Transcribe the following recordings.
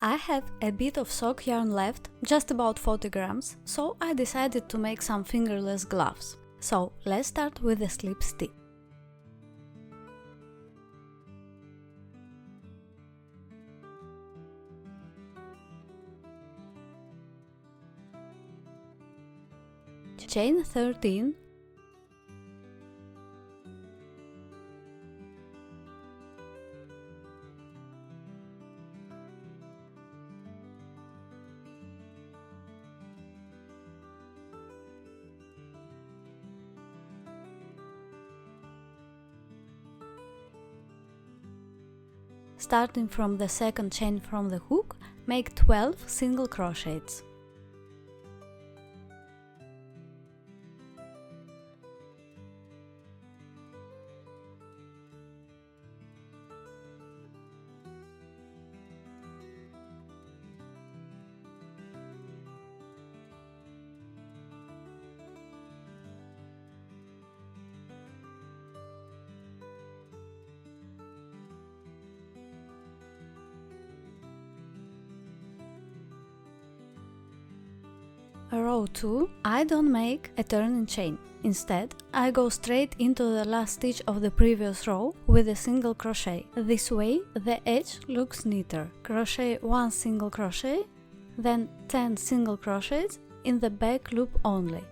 I have a bit of sock yarn left, just about 40 grams, so I decided to make some fingerless gloves. So let's start with the slip stitch. Chain 13, starting from the second chain from the hook, make 12 single crochets. Row 2, I don't make a turning chain. Instead, I go straight into the last stitch of the previous row with a single crochet. This way, the edge looks neater. Crochet 1 single crochet, then 10 single crochets in the back loop only.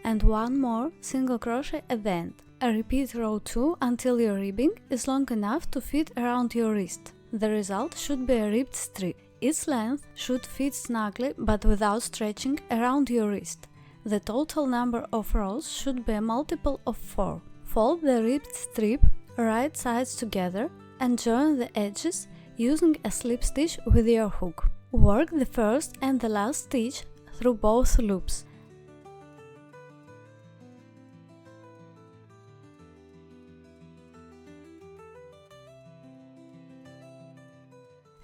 And one more single crochet at the end. Repeat row 2 until your ribbing is long enough to fit around your wrist. The result should be a ribbed strip. Its length should fit snugly but without stretching around your wrist. The total number of rows should be a multiple of 4. Fold the ribbed strip right sides together and join the edges using a slip stitch with your hook. Work the first and the last stitch through both loops.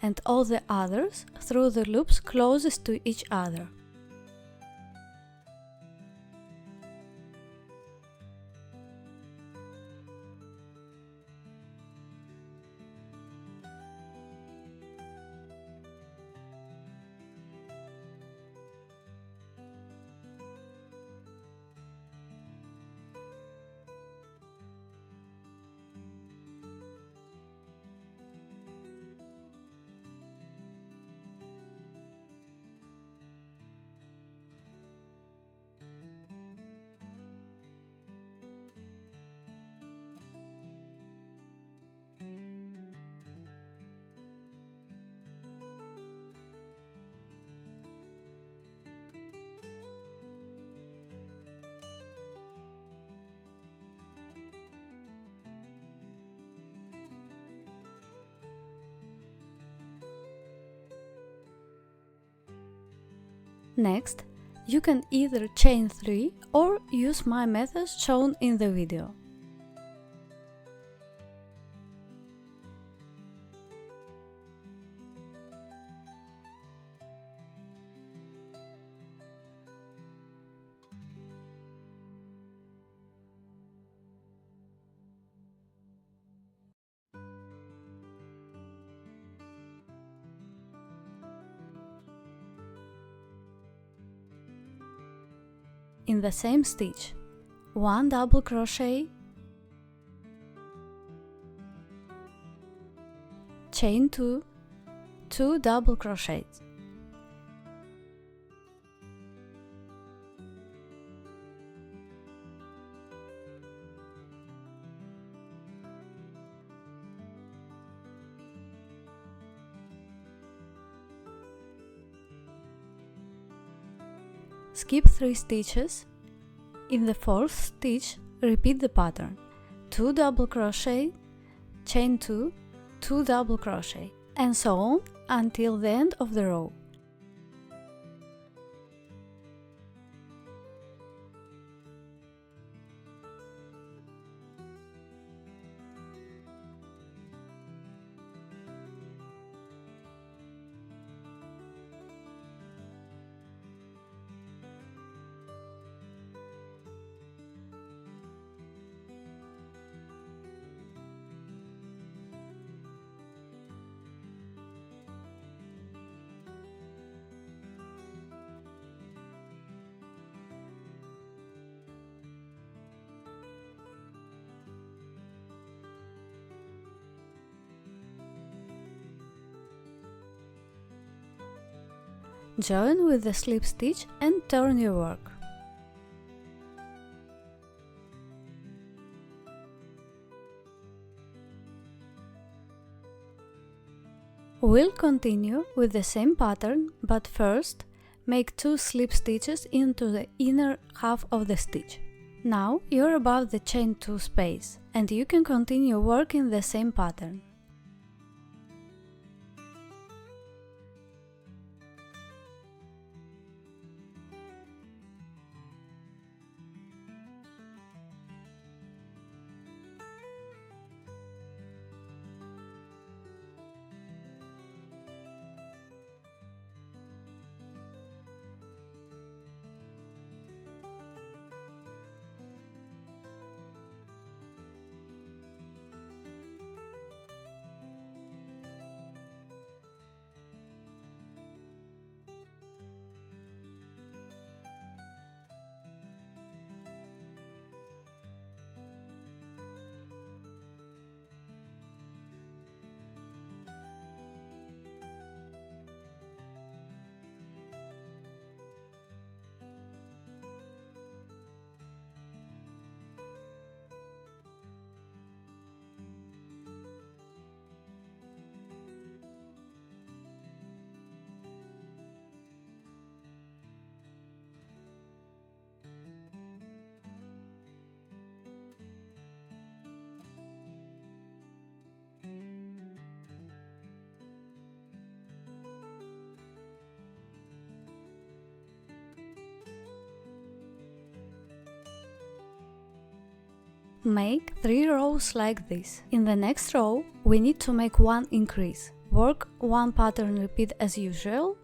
And all the others through the loops closest to each other. Next, you can either chain 3 or use my methods shown in the video. In the same stitch, 1 double crochet, chain 2, 2 double crochets. Skip 3 stitches. In the 4th stitch, repeat the pattern. 2 double crochet, chain 2, 2 double crochet, and so on until the end of the row. Join with the slip stitch and turn your work. We'll continue with the same pattern, but first make 2 slip stitches into the inner half of the stitch. Now you're above the chain 2 space, and you can continue working the same pattern. Make 3 rows like this. In the next row, we need to make 1 increase. Work 1 pattern repeat as usual.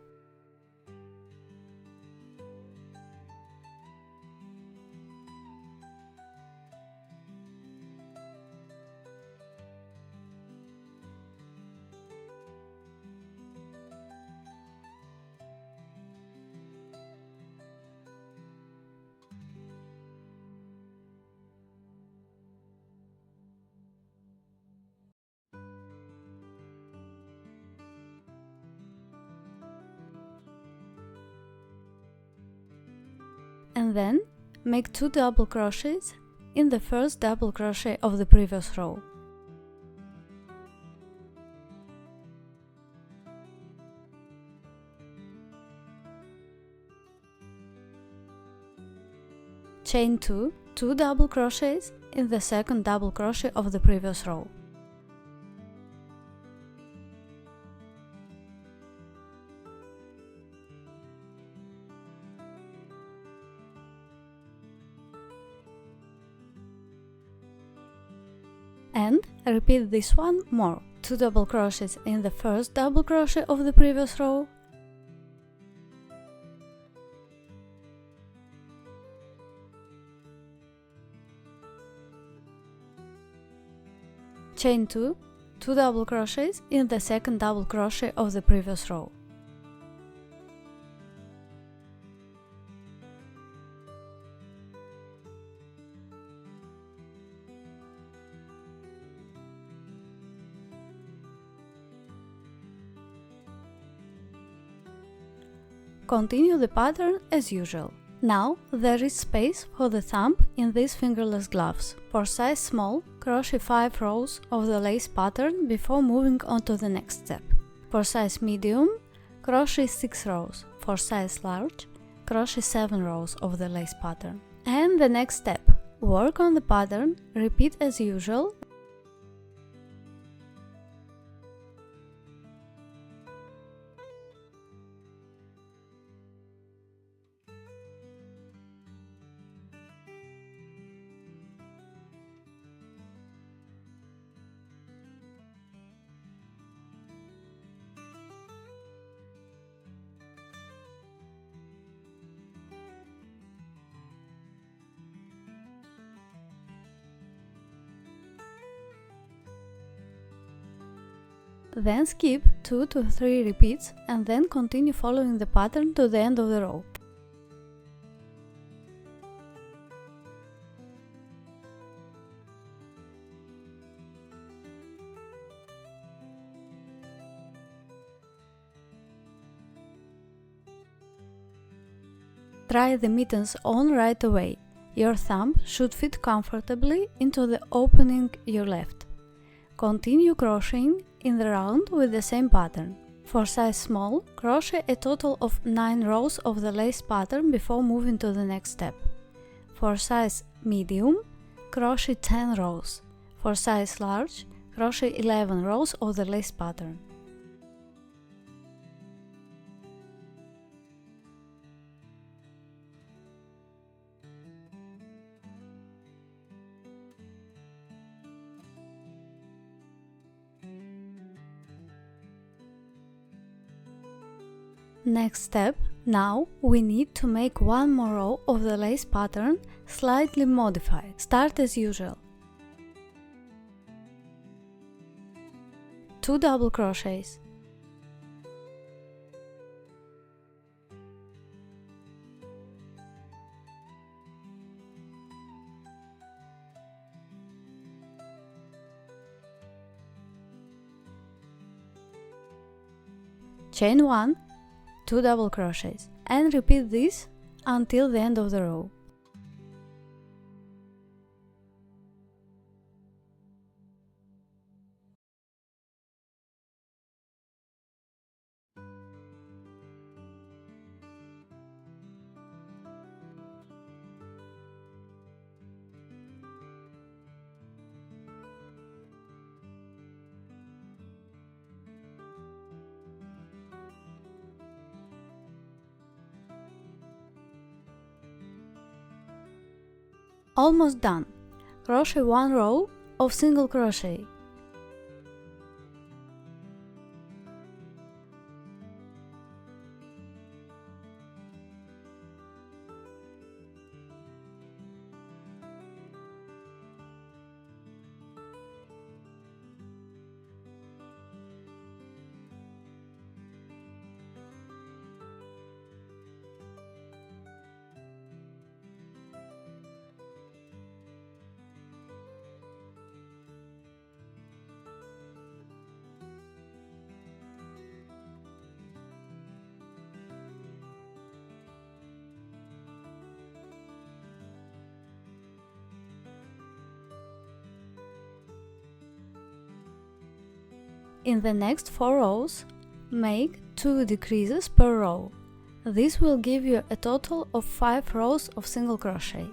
And then make 2 double crochets in the first double crochet of the previous row. Chain 2 double crochets in the second double crochet of the previous row. And repeat this one more. 2 double crochets in the first double crochet of the previous row. Chain 2 double crochets in the second double crochet of the previous row. Continue the pattern as usual. Now there is space for the thumb in these fingerless gloves. For size small, crochet 5 rows of the lace pattern before moving on to the next step. For size medium, crochet 6 rows. For size large, crochet 7 rows of the lace pattern. And the next step, work on the pattern, repeat as usual. Then skip 2 to 3 repeats and then continue following the pattern to the end of the row. Try the mittens on right away. Your thumb should fit comfortably into the opening you left. Continue crocheting in the round with the same pattern. For size small, crochet a total of 9 rows of the lace pattern before moving to the next step. For size medium, crochet 10 rows. For size large, crochet 11 rows of the lace pattern. Next step, now we need to make one more row of the lace pattern slightly modified. Start as usual. 2 double crochets. Chain 1, 2 double crochets, and repeat this until the end of the row. Almost done. Crochet 1 row of single crochet. In the next 4 rows, make 2 decreases per row. This will give you a total of 5 rows of single crochet.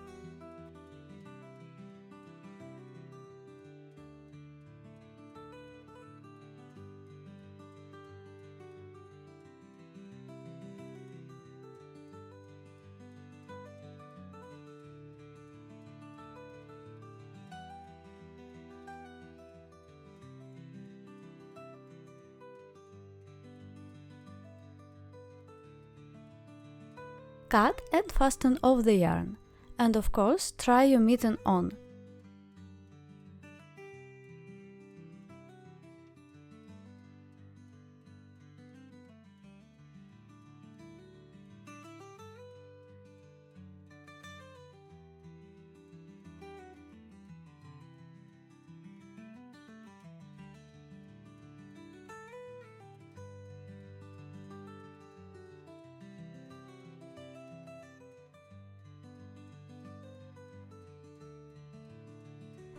Cut and fasten off the yarn, and of course try your mitten on.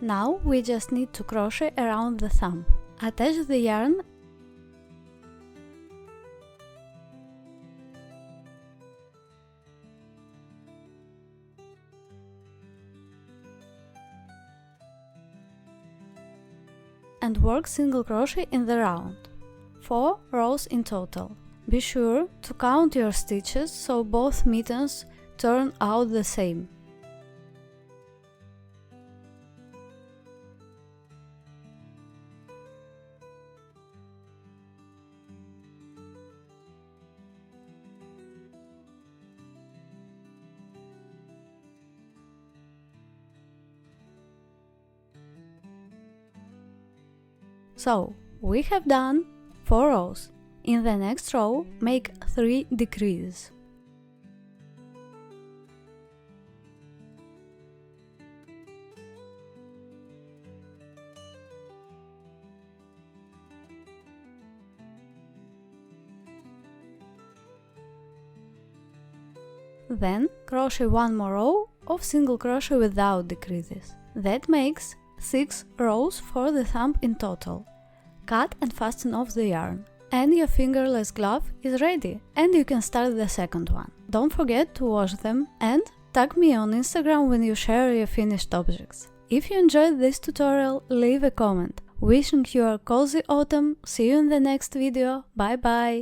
Now we just need to crochet around the thumb. Attach the yarn and work single crochet in the round. 4 rows in total. Be sure to count your stitches so both mittens turn out the same. So, we have done 4 rows. In the next row, make 3 decreases. Then crochet one more row of single crochet without decreases. That makes 6 rows for the thumb in total. Cut and fasten off the yarn. And your fingerless glove is ready, and you can start the second one. Don't forget to wash them and tag me on Instagram when you share your finished objects. If you enjoyed this tutorial, leave a comment. Wishing you a cozy autumn. See you in the next video. Bye bye!